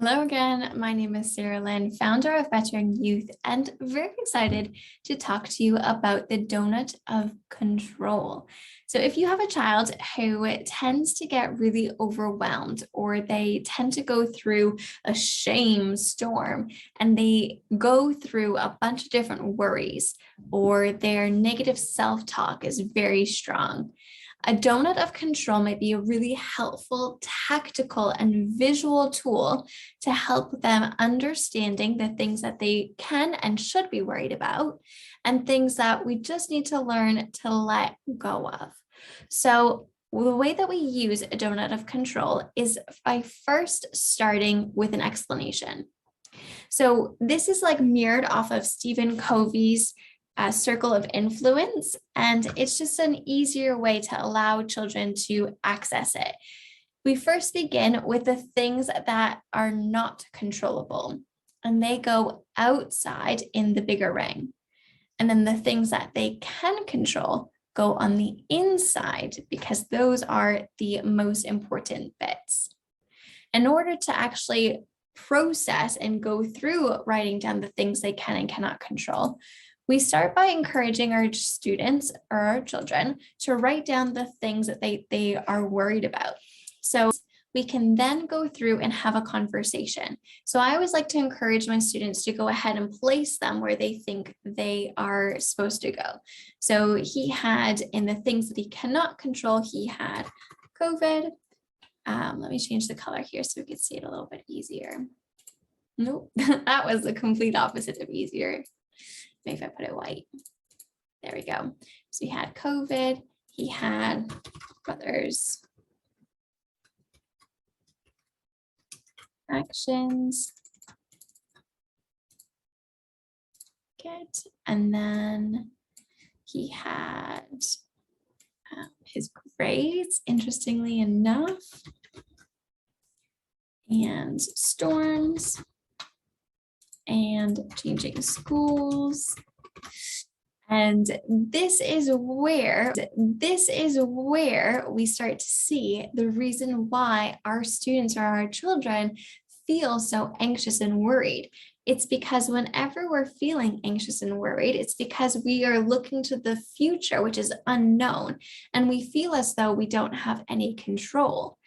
Hello again, my name is Sarahlynn, founder of Veteran Youth, and very excited to talk to you about the donut of control. So if you have a child who tends to get really overwhelmed, or they tend to go through a shame storm and they go through a bunch of different worries, or their negative self-talk is very strong, a donut of control might be a really helpful, tactical, and visual tool to help them understanding the things that they can and should be worried about, and things that we just need to learn to let go of. So the way that we use a donut of control is by first starting with an explanation. So this is like mirrored off of Stephen Covey's circle of influence, and it's just an easier way to allow children to access it. We first begin with the things that are not controllable, and they go outside in the bigger ring. And then the things that they can control go on the inside, because those are the most important bits. In order to actually process and go through writing down the things they can and cannot control, we start by encouraging our students or our children to write down the things that they are worried about. So we can then go through and have a conversation. So I always like to encourage my students to go ahead and place them where they think they are supposed to go. So he had, in the things that he cannot control, he had COVID. Let me change the color here so we can see it a little bit easier. Nope, that was the complete opposite of easier. Maybe if I put it white. There we go. So he had COVID, he had brothers, actions, get, and then he had his grades, interestingly enough, and storms, and changing schools. And this is where we start to see the reason why our students or our children feel so anxious and worried. It's because whenever we're feeling anxious and worried, it's because we are looking to the future, which is unknown, and we feel as though we don't have any control.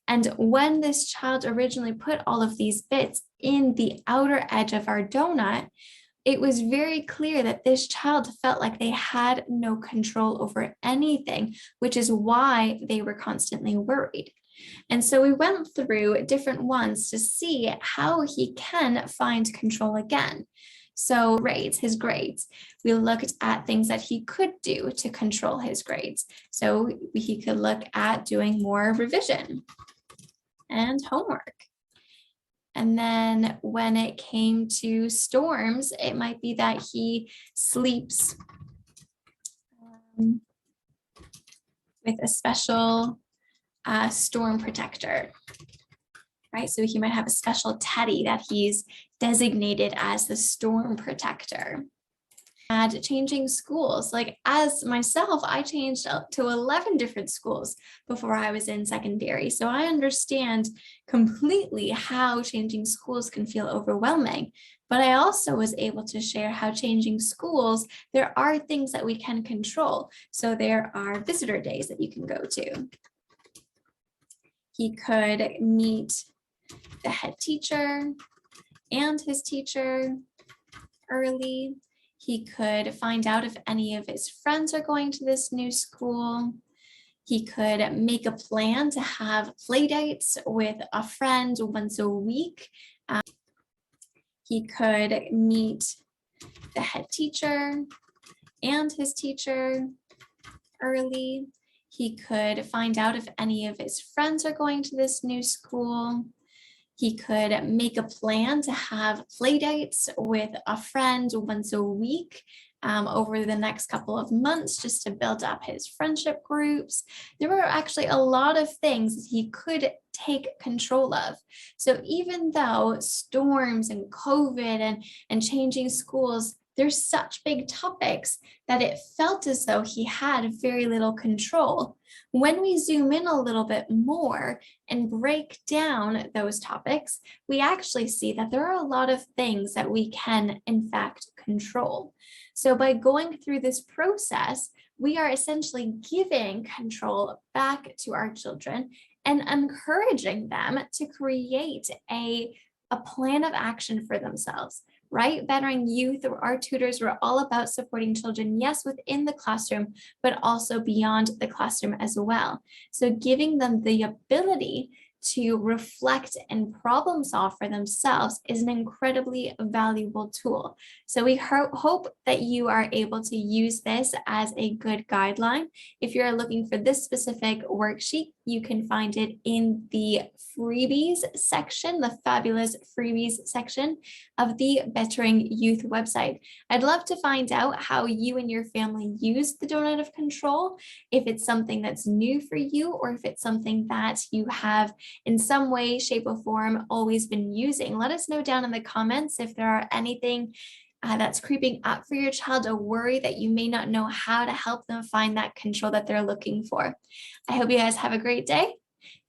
And when this child originally put all of these bits in the outer edge of our donut, it was very clear that this child felt like they had no control over anything, which is why they were constantly worried. And so we went through different ones to see how he can find control again. So his grades, we looked at things that he could do to control his grades. So he could look at doing more revision and homework. And then when it came to storms, it might be that he sleeps with a special storm protector, right? So he might have a special teddy that he's designated as the storm protector. And changing schools, like as myself, I changed to 11 different schools before I was in secondary. So I understand completely how changing schools can feel overwhelming. But I also was able to share how changing schools, there are things that we can control. So there are visitor days that you can go to. He could meet the head teacher and his teacher early. He could find out if any of his friends are going to this new school. He could make a plan to have play dates with a friend once a week. He could meet the head teacher and his teacher early. He could find out if any of his friends are going to this new school. He could make a plan to have play dates with a friend once a week over the next couple of months, just to build up his friendship groups. There were actually a lot of things that he could take control of. So even though storms and COVID and changing schools they're such big topics that it felt as though he had very little control. When we zoom in a little bit more and break down those topics, we actually see that there are a lot of things that we can, in fact, control. So by going through this process, we are essentially giving control back to our children and encouraging them to create a plan of action for themselves, right? Bettering Youth, our tutors were all about supporting children, yes, within the classroom, but also beyond the classroom as well. So giving them the ability to reflect and problem solve for themselves is an incredibly valuable tool. So we hope that you are able to use this as a good guideline. If you're looking for this specific worksheet, you can find it in the freebies section, the fabulous freebies section of the Bettering Youth website. I'd love to find out how you and your family use the donut of control, if it's something that's new for you, or if it's something that you have in some way, shape, or form always been using. Let us know down in the comments if there are anything that's creeping up for your child, a worry that you may not know how to help them find that control that they're looking for. I hope you guys have a great day.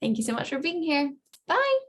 Thank you so much for being here. Bye.